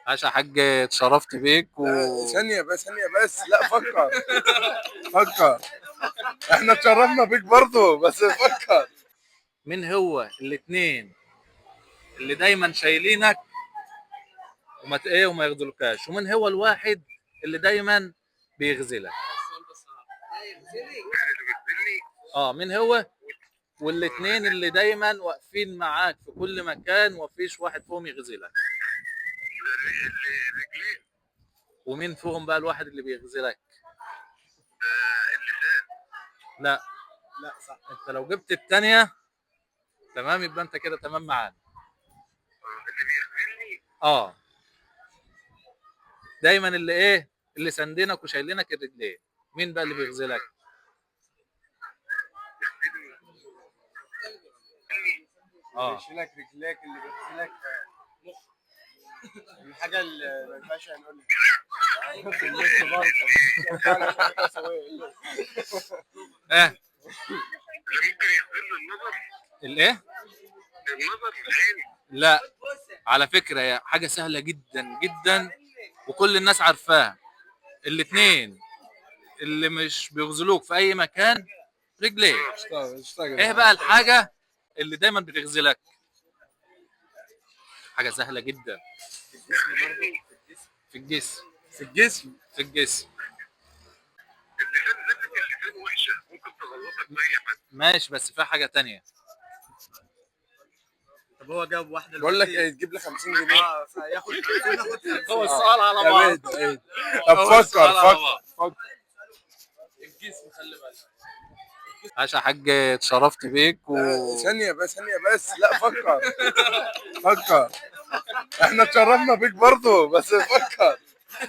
عاش يا حاج، اتشرفت بيك ثانية بس ثانية بس، لا فكر. فكر. احنا اتشرفنا بيك برضه، بس فكر. مين هو الاتنين اللي دايما شايلينك وما يغزلوكاش، ومين هو الواحد اللي دايما بيغزلك؟ مين هو؟ والاتنين اللي دايما واقفين معاك في كل مكان ومفيش واحد فيهم يغزلك. ومين فيهم بقى الواحد اللي بيغزلك؟ لا. لا صح، انت لو جبت التانية تمام يبقى انت كده تمام معانا. اه دايما اللي اللي ساندينك وشايلينك الرجلين، مين بقى اللي بيغزلك؟ اللي يشيلك رجليك، اللي بيغسلك الحاجة اللي ما ينفعش هنقولها في النص برضه. ايه ممكن يغسل له النظر. الايه؟ النظر في العين. لا، على فكرة هي حاجة سهلة جدا جدا وكل الناس عارفاها. الاتنين اللي مش بيغزلوك في اي مكان رجليك. ايه بقى الحاجة اللي دايما بتغزلك؟ حاجة سهلة جدا. في الجسم. في الجسم. في الجسم. اللسان، زفة اللسان وحشة، ممكن تغلطك بأي حد. ماشي، بس في حاجة تانية. طب هو جاب واحدة بقول لك ايه، تجيب لي 50 جنيه. فياخد 50 ناخد 50. هو السؤال على بعض. طب فكر. الجسم خلي بالك. عاش يا حاج، اتشرفت بيك ثانية بس، لا فكر. فكر. احنا اتشرفنا بيك برضه، بس فكر.